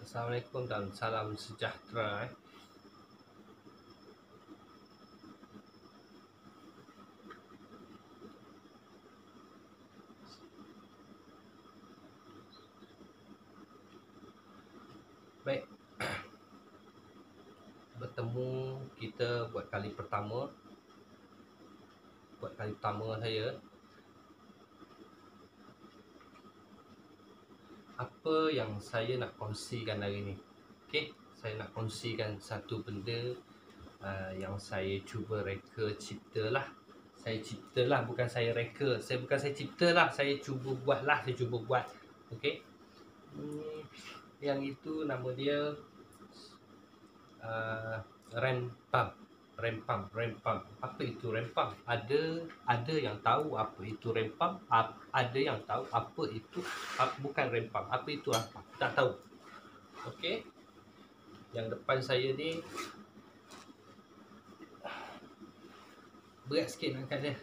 Assalamualaikum dan salam sejahtera. Baik, bertemu kita buat kali pertama. Saya, apa yang saya nak kongsikan hari ni? Okey, saya nak kongsikan satu benda yang saya cuba reka cipta lah. Saya cipta lah, bukan saya reka. Saya cipta lah, saya cuba buat lah, Okey. Yang itu nama dia rem pump. Apa itu rem pump? Ada yang tahu apa itu rem pump, ada yang tahu apa itu bukan rem pump. Apa itu apa? Tak tahu. Okey. Yang depan saya ni berat sikit angkat dia.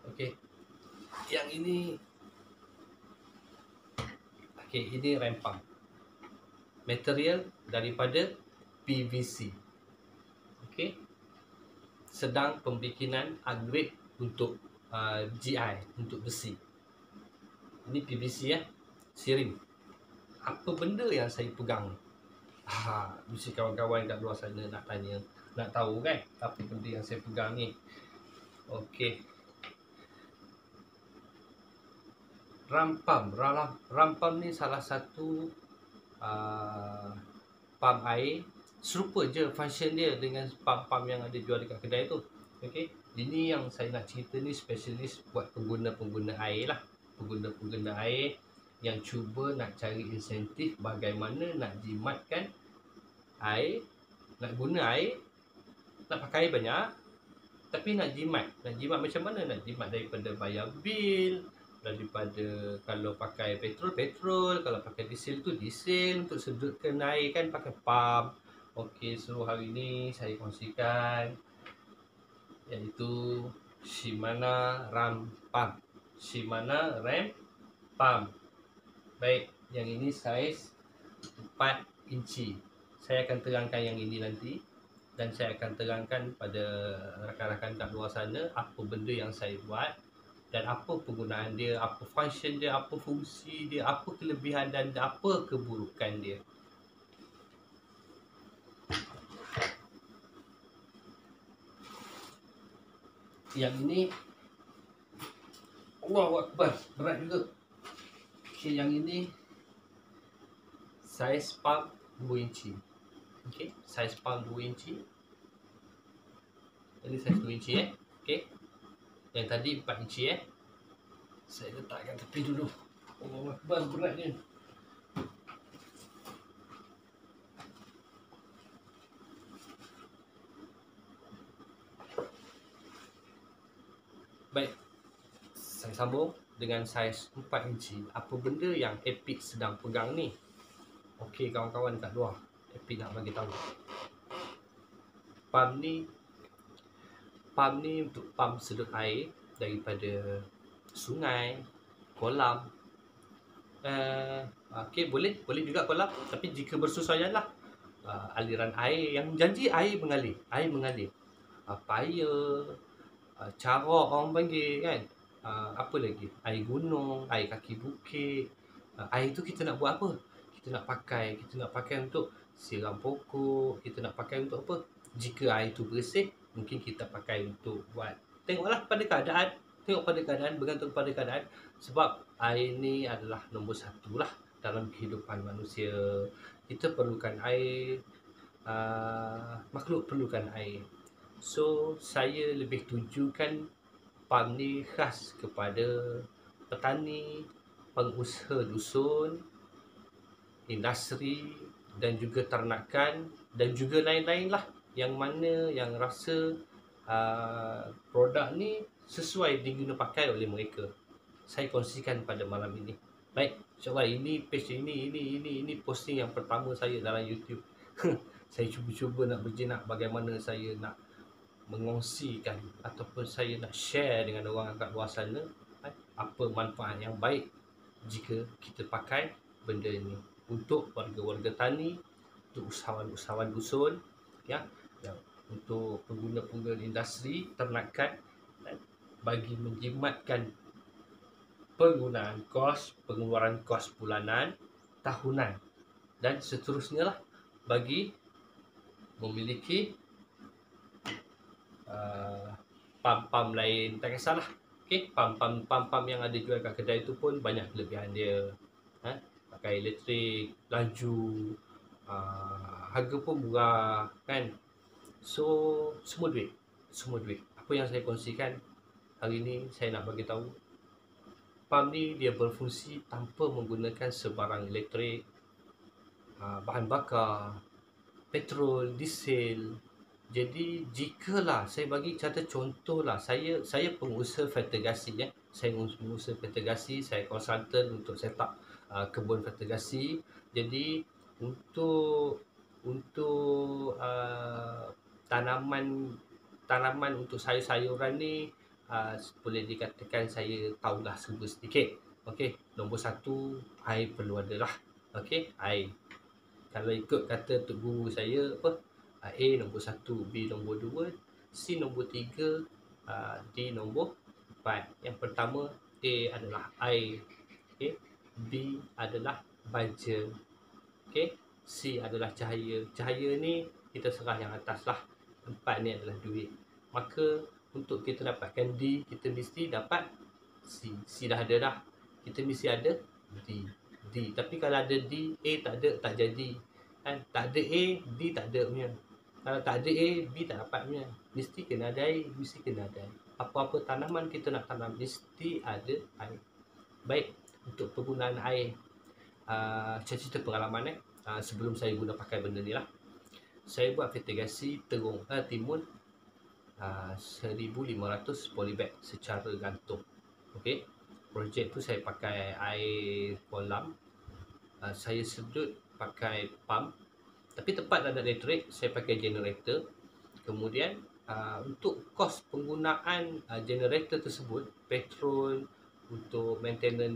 Okey. Yang ini ini rem pump. Material daripada PVC. Okey. Sedang pembikinan upgrade untuk GI, untuk besi. Ini PVC siring. Apa benda yang saya pegang ni? Mesti kawan-kawan kat luar sana nak tanya, nak tahu kan apa benda yang saya pegang ni. Okey. Rampam ni salah satu pump air. Serupa je function dia dengan pump yang ada jual dekat kedai tu. Okey. Ini yang saya nak cerita ni spesialis buat pengguna air lah. Pengguna air yang cuba nak cari insentif bagaimana nak jimatkan air, nak guna air, nak pakai banyak, tapi nak jimat macam mana? Nak jimat daripada bayar bil, daripada kalau pakai petrol, kalau pakai diesel tu diesel, untuk sedutkan air kan pakai pump. Okey, so hari ni saya kongsikan iaitu Shimano Rem Pump. Baik, yang ini saiz 4 inci. Saya akan terangkan yang ini nanti, dan saya akan terangkan pada rakan-rakan kat luar sana apa benda yang saya buat dan apa penggunaan dia, apa function dia, apa fungsi dia, apa kelebihan dan apa keburukan dia. Yang ini Allahu Akbar, berat juga. Okey, yang ini saiz pump 2 inci. Okey, saiz pump 2 inci. Ini saiz 2 inci Okey. Yang tadi 4 inci Saya letakkan tepi dulu. Allahu Akbar, beratnya. Baik, saya sambung dengan saiz 4 inci. Apa benda yang Epic sedang pegang ni? Okey, kawan-kawan kat luar, Epic nak bagi tahu. Pump ni untuk pump sedut air daripada sungai, kolam. Okey, boleh juga kolam, tapi jika bersesuaian lah. Aliran air yang janji air mengalir. Paya, carok orang panggil kan. Apa lagi? Air gunung, air kaki bukit. Air tu kita nak buat apa? Kita nak pakai untuk siram pokok. Kita nak pakai untuk apa? Jika air tu bersih, mungkin kita pakai untuk buat. Tengok pada keadaan, bergantung pada keadaan. Sebab air ni adalah nombor satu lah dalam kehidupan manusia. Kita perlukan air, makhluk perlukan air. So, saya lebih tujukan pump ni khas kepada petani, pengusaha dusun, industri dan juga ternakan dan juga lain-lain lah, yang mana yang rasa produk ni sesuai diguna pakai oleh mereka. Saya kongsikan pada malam ini. Baik, insyaAllah ini page ini posting yang pertama saya dalam YouTube. Saya cuba nak berjinak bagaimana saya nak mengongsikan ataupun saya nak share dengan orang kat luar sana apa manfaat yang baik jika kita pakai benda ni. untuk warga-warga tani, untuk usahawan-usahawan dusun, ya, untuk pengguna-pengguna industri ternakan, dan bagi menjimatkan penggunaan pengeluaran kos bulanan, tahunan, dan seterusnya lah, bagi memiliki pam-pam lain. Tak kisahlah. Okey, pam-pam yang ada jual kat kedai tu pun banyak kelebihan dia. Pakai elektrik, laju, harga pun murah kan. So semua duit. Apa yang saya kongsikan hari ni, saya nak bagi tahu pam ni dia berfungsi tanpa menggunakan sebarang elektrik, bahan bakar, petrol, diesel. Jadi jikalah saya bagi contoh lah, saya pengusaha fertigasi, ya. Saya pengusaha fertigasi, saya konsultan untuk set up kebun fertigasi. Jadi untuk tanaman untuk sayur-sayuran ni, boleh dikatakan saya tahulah serba sedikit. Okey, nombor satu, air perlu ada lah. Okey, air. Kalau ikut kata Tok Guru saya, A nombor 1, B nombor 2, C nombor 3, D nombor 4. Yang pertama, A adalah air, okay? B adalah baja, okay? C adalah cahaya. Cahaya ni kita serah yang atas lah. 4 ni adalah duit. Maka untuk kita dapatkan D, kita mesti dapat C. C dah ada dah, kita mesti ada D. Tapi kalau ada D, A tak ada, tak jadi kan. Tak ada A, D tak ada punya. Kalau tak ada A, B tak dapat punya. Mesti kena ada air, Apa-apa tanaman kita nak tanam mesti ada air. Baik, untuk penggunaan air, saya cerita pengalaman sebelum saya guna pakai benda ni lah. Saya buat fertigasi timun 1,500 polybag secara gantung. Okey, projek tu saya pakai air kolam. Saya sedut pakai pump, tapi tempat ada elektrik, saya pakai generator. Kemudian untuk kos penggunaan generator tersebut, petrol untuk maintenance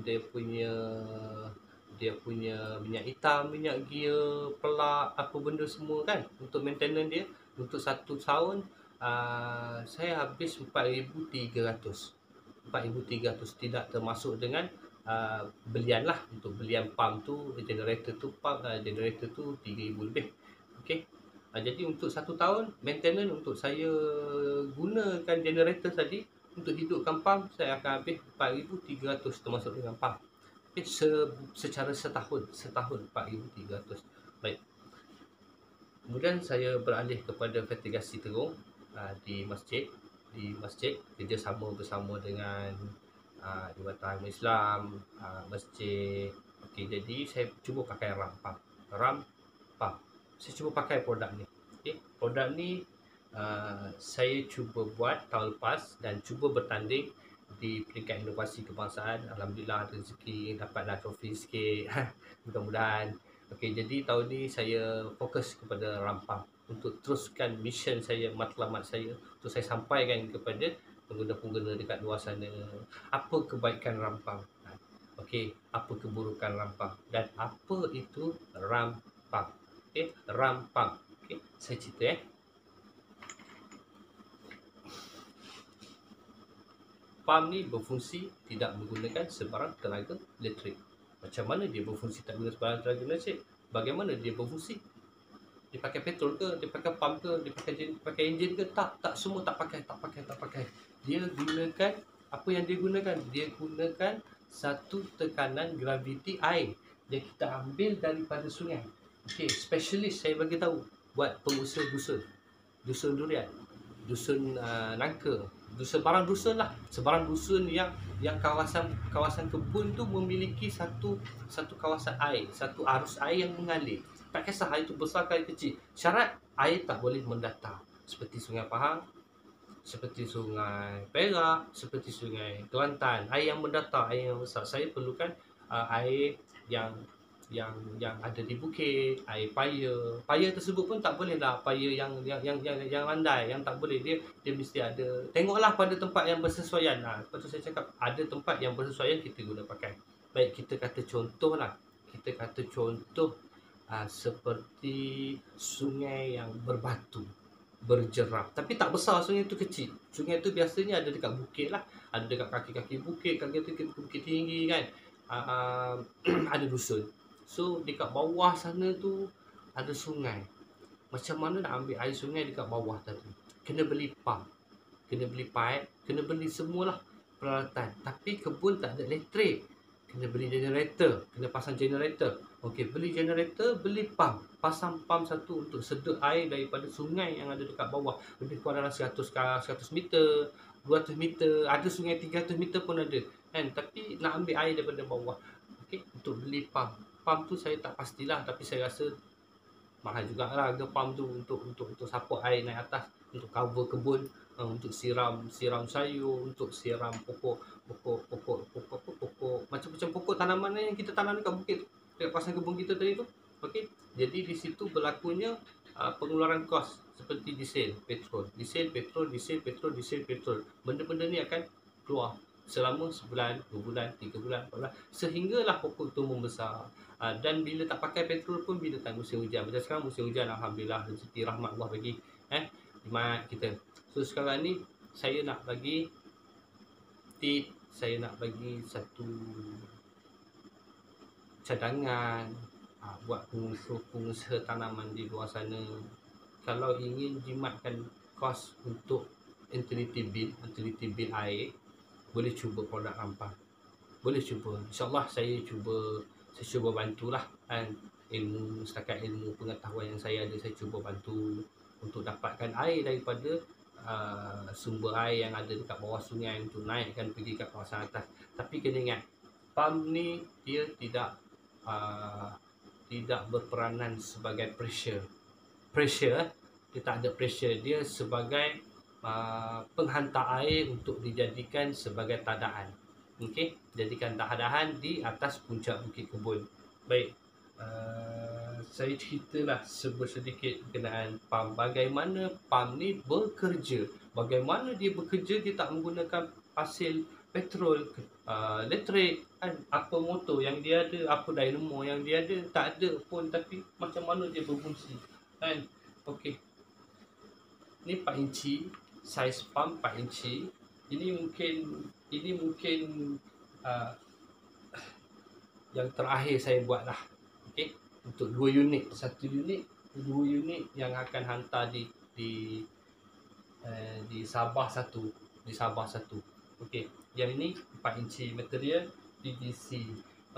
dia punya minyak hitam, minyak gear, pelak, apa benda semua kan, untuk maintenance dia untuk 1 tahun, saya habis 4,300. Tidak termasuk dengan belian lah. Untuk belian pump tu, generator tu 3,000 lebih. Okey. Jadi untuk 1 tahun maintenance untuk saya gunakan generator tadi, untuk hidupkan pump, saya akan habis 4,300 termasuk dengan pump. Okay, secara setahun 4,300. Baik. Kemudian saya beralih kepada fertigasi terung di masjid kerjasama bersama dengan Jabatan Islam, masjid. Okey, jadi saya cuba pakai ram pump. Saya cuba pakai produk ni. Okey, produk ni saya cuba buat tahun lepas dan cuba bertanding di peringkat inovasi kebangsaan. Alhamdulillah rezeki dapatlah trofi sikit. Mudah-mudahan. Okey, jadi tahun ni saya fokus kepada ram pump untuk teruskan mission saya, matlamat saya, untuk saya sampaikan kepada pengguna-pengguna dekat luar sana apa kebaikan ram pump. Okey, apa keburukan ram pump dan apa itu ram pump. Okey, ram pump. Okey, saya cerita Pump ni berfungsi tidak menggunakan sebarang tenaga elektrik. Macam mana dia berfungsi tak guna sebarang tenaga elektrik? Bagaimana dia berfungsi? Dia pakai petrol ke? Dia pakai pump ke? Dia pakai enjin ke? Tak, semua tak pakai. Dia gunakan, apa yang dia gunakan? Dia gunakan satu tekanan graviti air yang kita ambil daripada sungai. Okey, specialist saya bagi tahu buat pengusaha dusun durian, dusun nangka, sebarang dusun yang kawasan kebun tu memiliki satu kawasan air, satu arus air yang mengalir. Tak kisah air itu besar ke kecil, syarat air tak boleh mendatar, seperti Sungai Pahang, seperti Sungai Perak, seperti Sungai Kelantan. Air yang mendatar, air yang besar. Saya perlukan air yang ada di bukit, air paya tersebut pun tak boleh lah paya yang landai, yang tak boleh. Dia mesti ada, tengoklah pada tempat yang bersesuaian. Lepas tu saya cakap ada tempat yang bersesuaian, kita guna pakai. Baik, kita kata contoh lah, kita kata contoh seperti sungai yang berbatu, berjeram. Tapi tak besar, sungai tu kecil. Sungai tu biasanya ada dekat bukit lah. Ada dekat kaki-kaki bukit, kaki-kaki bukit tinggi kan. Ada dusun. So dekat bawah sana tu ada sungai. Macam mana nak ambil air sungai dekat bawah tadi? Kena beli pump, kena beli pipe, kena beli semualah peralatan. Tapi kebun tak ada elektrik, kena beli generator, kena pasang generator. Okey, beli generator, beli pump, pasang pump satu untuk sedut air daripada sungai yang ada dekat bawah. Lebih kurang dalam 100 meter, 200 meter, ada sungai 300 meter pun ada kan. Tapi nak ambil air daripada bawah. Okey, untuk beli pump. Pump tu saya tak pastilah, tapi saya rasa mahal jugalah harga pump tu untuk support air naik atas, untuk cover kebun, untuk siram sayur, untuk siram pokok macam-macam pokok tanaman yang kita tanam dekat bukit tu, dekat kawasan kebun kita tadi tu. Okey, jadi di situ berlakunya pengeluaran kos seperti diesel, petrol. Benda-benda ni akan keluar selama sebulan, 2 bulan, 3 bulan, 4 bulan, sehinggalah pokok tu membesar. Dan bila tak pakai petrol pun bila tak musim hujan. Macam sekarang musim hujan, alhamdulillah, rezeki rahmat Allah bagi di mat kita. So sekarang ni saya nak bagi tip, saya nak bagi satu cadangan buat pengusaha tanaman di luar sana. Kalau ingin jimatkan kos untuk utility bill air, boleh cuba produk Rampah. Boleh cuba. InsyaAllah saya cuba bantulah kan. Setakat ilmu pengetahuan yang saya ada, saya cuba bantu untuk dapatkan air daripada sumber air yang ada dekat bawah sungai untuk naikkan pergi ke kawasan atas. Tapi kena ingat, pump ni dia tidak berperanan sebagai pressure. Dia tak ada pressure. Dia sebagai penghantar air untuk dijadikan sebagai tadaan. Okey, jadikan tadahan di atas puncak bukit kebun. Baik, saya ceritalah sedikit berkenaan pump. Bagaimana pump ni bekerja. Bagaimana dia bekerja, dia tak menggunakan hasil petrol, elektrik kan. Apa motor yang dia ada, apa dynamo yang dia ada, tak ada pun. Tapi macam mana dia berfungsi kan. Okey, ni 4 inci, saiz pump 4 inci. Ini mungkin yang terakhir saya buat lah. Okey, untuk 2 unit, 1 unit, 2 unit yang akan hantar di Sabah satu, Okey, yang ini 4 inci material PVC.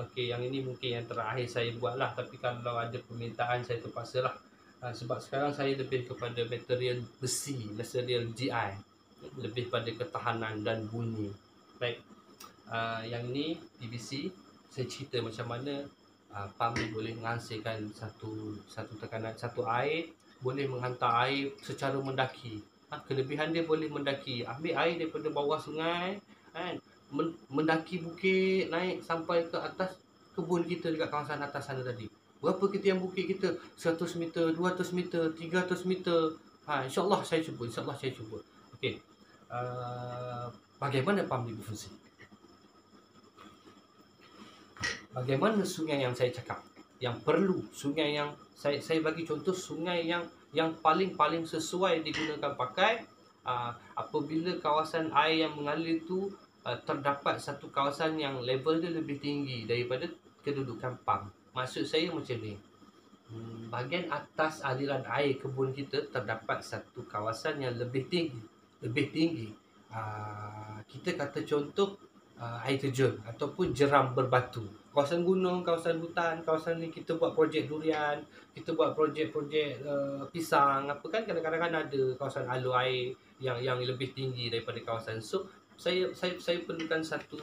Okey, yang ini mungkin yang terakhir saya buat lah. Tapi kalau ada permintaan, saya terpaksa lah. Sebab sekarang saya lebih kepada material besi, material GI, lebih pada ketahanan dan bunyi. Baik, yang ni PVC. Saya cerita macam mana pump ni boleh menghasilkan satu tekanan, satu air, boleh menghantar air secara mendaki. Kelebihan dia boleh mendaki, ambil air daripada bawah sungai kan, mendaki bukit, naik sampai ke atas kebun kita dekat kawasan atas sana tadi. Berapa ketian bukit kita? 100 meter, 200 meter, 300 meter. InsyaAllah saya cuba. Okey, bagaimana pump ni berfungsi? Bagaimana sungai yang saya cakap, yang perlu, sungai yang saya bagi contoh, sungai yang paling sesuai digunakan pakai apabila kawasan air yang mengalir tu terdapat satu kawasan yang level dia lebih tinggi daripada kedudukan pump. Maksud saya macam ni, bahagian atas aliran air kebun kita terdapat satu kawasan yang lebih tinggi. Kita kata contoh air terjun ataupun jeram berbatu. Kawasan gunung, kawasan hutan, kawasan ni kita buat projek durian, kita buat projek pisang, apa kan, kadang-kadang kan ada kawasan alur air yang lebih tinggi daripada kawasan. So saya perlukan satu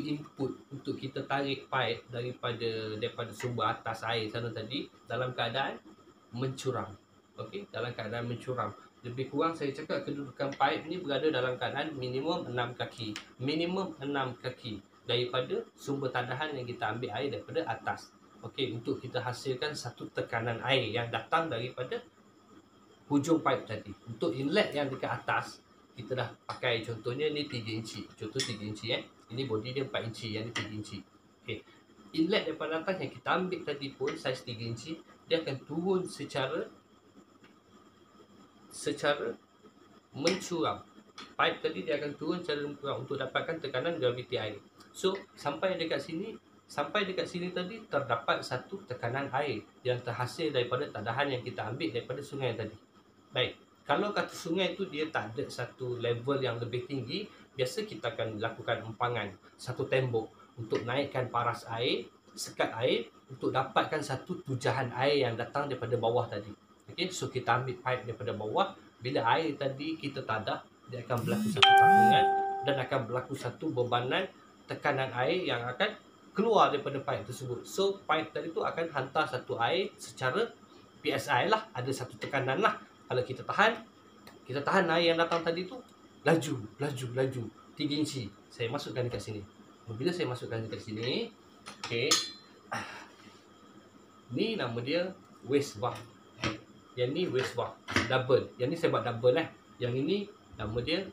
input untuk kita tarik pipe daripada sumber atas air sana tadi dalam keadaan mencuram. Okey, dalam keadaan mencuram. Lebih kurang saya cakap kedudukan pipe ni berada dalam keadaan minimum 6 kaki. Minimum 6 kaki daripada sumber tadahan yang kita ambil air daripada atas. Okey, untuk kita hasilkan satu tekanan air yang datang daripada hujung pipe tadi. Untuk inlet yang dekat atas, kita dah pakai contohnya ni 3 inci. Contoh 3 inci Ini body dia 4 inci, yang ni 3 inci. Okey. inlet daripada atas yang kita ambil tadi pun saiz 3 inci, dia akan turun secara mencuram. Pipe tadi dia akan turun secara mencuram untuk dapatkan tekanan graviti air. So sampai dekat sini tadi terdapat satu tekanan air yang terhasil daripada tadahan yang kita ambil daripada sungai tadi. Baik, kalau kata sungai tu dia tak ada satu level yang lebih tinggi, biasa kita akan lakukan empangan satu tembok untuk naikkan paras air, sekat air untuk dapatkan satu tujahan air yang datang daripada bawah tadi. Okey, so kita ambil pipe daripada bawah, bila air tadi kita tadah, dia akan berlaku satu tahangan dan akan berlaku satu bebanan tekanan air yang akan keluar daripada pipe tersebut. So pipe tadi tu akan hantar satu air secara PSI lah, ada satu tekanan lah. Kalau kita tahan air yang datang tadi tu laju 3 inci. Saya masukkan dekat sini. Bila saya masukkan dekat sini, okey, ni nama dia waste valve. Yang ni waste valve double. Yang ni saya buat double lah. Yang ini nama dia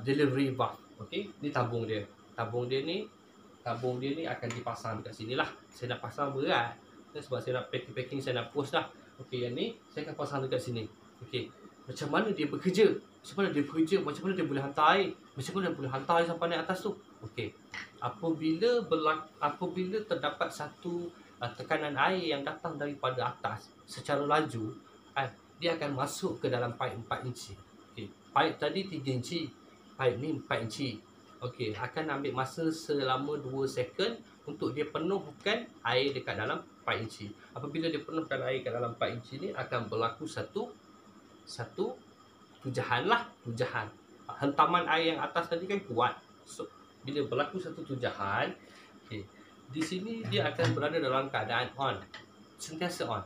delivery valve. Okey, ni tabung dia. Tabung dia ni akan dipasang dekat sini lah. Saya nak pasang berat sebab saya nak packing, saya nak post dah. Okey, yang ni saya akan pasang dekat sini. Okey, macam mana dia bekerja? Macam mana dia boleh hantar air? Macam mana dia boleh hantar air sampai naik atas tu? Okey, apabila terdapat satu tekanan air yang datang daripada atas secara laju, dia akan masuk ke dalam pipe 4 inci. Okey, pipe tadi 3 inci, pipe ni 4 inci. Okey, akan ambil masa selama 2 second untuk dia penuhkan air dekat dalam 4 inci. Apabila dia penuhkan air dekat dalam 4 inci ni, akan berlaku satu tujahan lah. Hentaman air yang atas tadi kan kuat. So, bila berlaku satu tujahan, okay, di sini dia akan berada dalam keadaan on. Sentiasa on.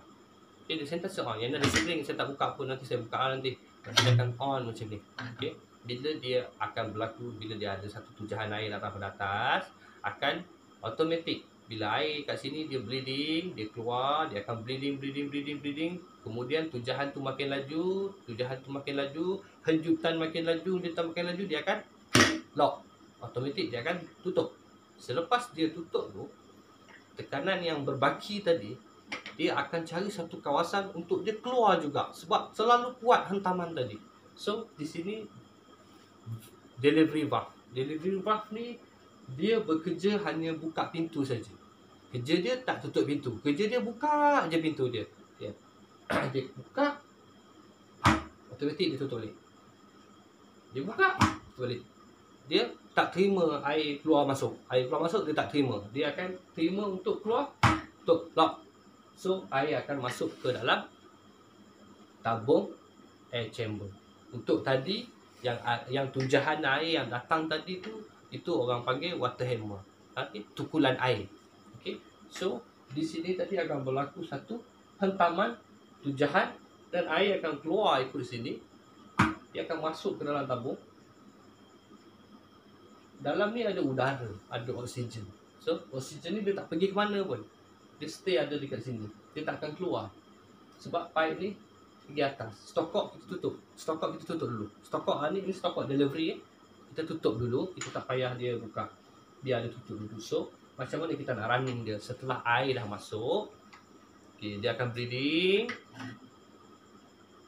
Okay, dia sentiasa on. Yang ada spring, saya tak buka pun, nanti saya buka nanti. Dia akan on macam ni. Okay. Bila dia akan berlaku, bila dia ada satu tujahan air datang pada atas, akan automatik. Bila air kat sini dia bleeding, dia keluar, dia akan bleeding. Kemudian tujahan tu makin laju, hembusan makin laju, dia akan lock. Automatik dia akan tutup. Selepas dia tutup tu, tekanan yang berbaki tadi, dia akan cari satu kawasan untuk dia keluar juga sebab terlalu kuat hentaman tadi. So di sini delivery valve ni dia bekerja hanya buka pintu saja. Kerja dia tak tutup pintu. Kerja dia buka aja pintu dia. Dia buka, automatik dia tutup balik. Dia buka, tutup balik. Dia tak terima air keluar masuk. Air keluar masuk dia tak terima. Dia akan terima untuk keluar, tutup, lock. So air akan masuk ke dalam tabung air chamber. Untuk tadi yang tujahan air yang datang tadi tu, itu orang panggil water hammer. Tukulan air. Okey. So di sini tadi akan berlaku satu hentaman tujahan dan air akan keluar ikut sini. Dia akan masuk ke dalam tabung. Dalam ni ada udara, ada oksigen. So oksigen ni dia tak pergi ke mana pun. Dia stay ada dekat sini. Dia tak akan keluar. Sebab pipe ni pergi atas. Stokok kita tutup dulu. Stokok ni stokok delivery. Kita tutup dulu. Kita tak payah dia buka. Dia ada tutup dulu. So macam mana kita nak running dia? Setelah air dah masuk, okay, dia akan bleeding.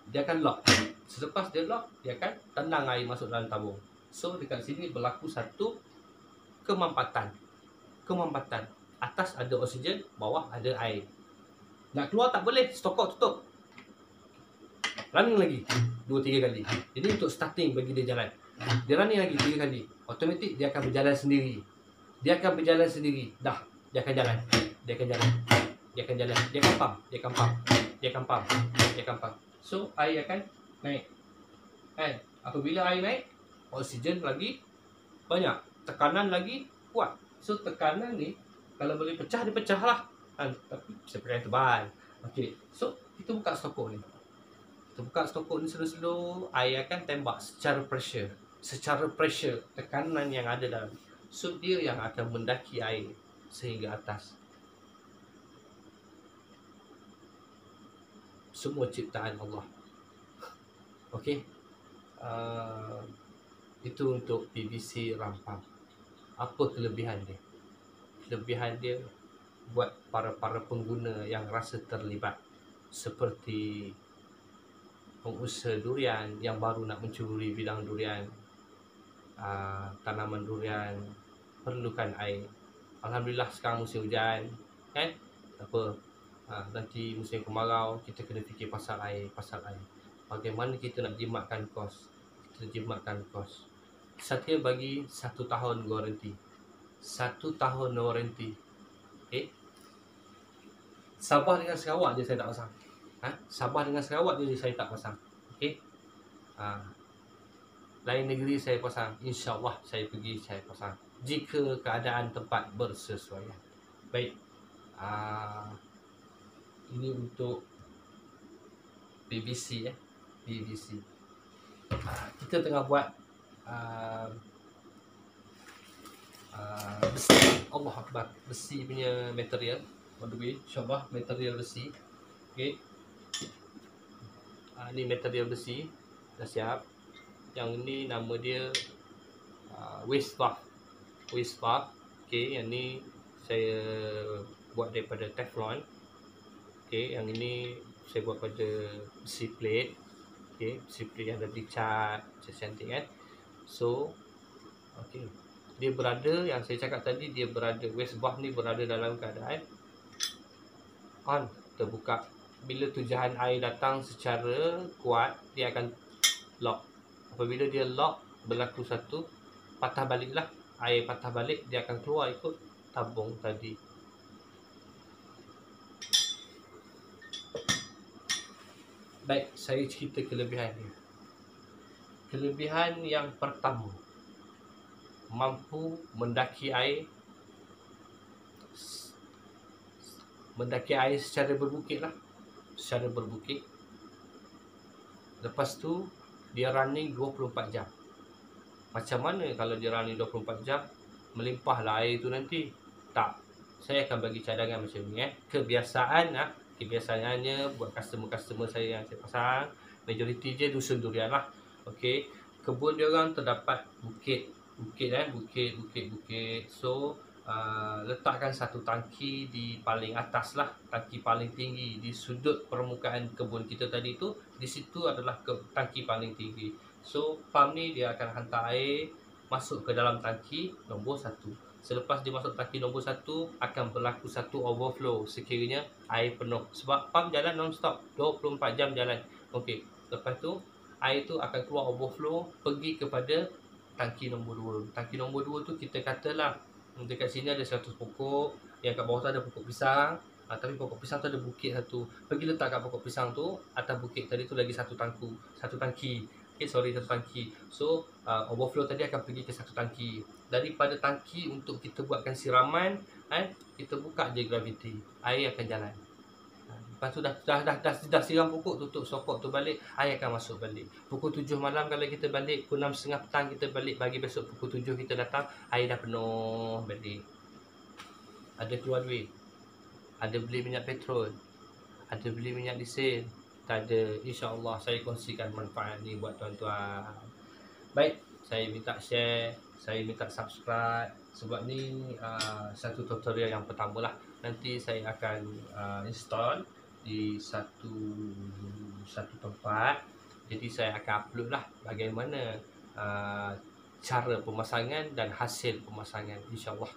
Dia akan lock. Selepas dia lock, dia akan tendang air masuk dalam tabung. So dekat sini berlaku satu kemampatan. Atas ada oksigen, bawah ada air. Nak keluar tak boleh, stokok tutup. Running lagi 2-3 kali. Jadi untuk starting bagi dia jalan. Dia running lagi 3 kali. Automatik dia akan berjalan sendiri. Dah, dia akan jalan. Dia akan pump. So air akan naik. Apabila air naik, oksigen lagi banyak, tekanan lagi kuat. So tekanan ni kalau boleh pecah, dia pecah lah. Tapi saya pakai tebal. Okey, so kita buka stokok ni. Slow-slow, air akan tembak secara pressure, tekanan yang ada dalam. So dia yang akan mendaki air sehingga atas. Semua ciptaan Allah. Okey. Itu untuk PVC rampang. Apa kelebihan dia? Kelebihan dia buat para pengguna yang rasa terlibat, seperti pengusaha durian yang baru nak mencuburi bidang durian. Tanaman durian perlukan air. Alhamdulillah sekarang musim hujan, kan? Apa? Nanti musim kemarau kita kena fikir pasal air. Bagaimana kita nak jimatkan kos? Satria bagi 1 tahun garanti. 1 tahun warranty. Okay? Sabah dengan Sarawak je saya tak pasang. Sabah dengan Sarawak je saya tak pasang. Okay? Lain negeri saya pasang, insya-Allah saya pergi saya pasang jika keadaan tempat bersesuaian. Baik. Ini untuk PVC ya. PVC. Kita tengah buat besi. Allah Akbar. Besi punya material. On the way, insya-Allah material besi. Okey. Ni material besi dah siap. Yang ni nama dia waste bath. Okey, yang ni saya buat daripada Teflon. Okey, yang ini saya buat pada besi plate. Okey, besi plate yang dah dicat cantik kan. So, okey. Dia berada, yang saya cakap tadi, dia berada, waste bath ni berada dalam keadaan on, terbuka. Bila tujahan air datang secara kuat, dia akan lock. Apabila dia lock, berlaku satu patah baliklah. Air patah balik, dia akan keluar ikut tabung tadi. Baik, saya cerita kelebihan dia. Kelebihan yang pertama, mampu mendaki air secara berbukit lah. Secara berbukit. Lepas tu dia running 24 jam. Macam mana kalau dia running 24 jam? Melimpahlah air tu nanti. Tak. Saya akan bagi cadangan macam ni Kebiasaannya buat customer saya yang saya pasang, majoriti je dusun durian lah. Okey, kebun dia orang terdapat bukit. So letakkan satu tangki di paling atas lah, tangki paling tinggi di sudut permukaan kebun kita tadi tu. Di situ adalah tangki paling tinggi. So pump ni dia akan hantar air masuk ke dalam tangki nombor 1. Selepas dia masuk tangki nombor 1, akan berlaku satu overflow sekiranya air penuh. Sebab pump jalan non-stop, 24 jam jalan. Okey, lepas tu air tu akan keluar overflow pergi kepada tangki nombor 2. Tangki nombor 2 tu kita katalah dekat sini ada 100 pokok, yang kat bawah tu ada pokok pisang. Tapi pokok pisang tu ada bukit satu. Pergi letak kat pokok pisang tu, atas bukit tadi tu lagi satu tangki. Satu tangki. So overflow tadi akan pergi ke satu tangki. Daripada tangki untuk kita buatkan siraman, kita buka je graviti, air akan jalan. Lepas tu dah siram pokok, tutup sokok tu balik, air akan masuk balik. Pukul 7 malam kalau kita balik, pukul 6.30 petang kita balik, bagi besok pukul 7 kita datang, air dah penuh balik. Ada keluar duit, ada beli minyak petrol, ada beli minyak diesel. Tak ada. InsyaAllah saya kongsikan manfaat ni buat tuan-tuan. Baik, saya minta share, saya minta subscribe. Sebab ni satu tutorial yang pertama lah. Nanti saya akan install di satu tempat. Jadi saya akan upload lah bagaimana cara pemasangan dan hasil pemasangan, InsyaAllah.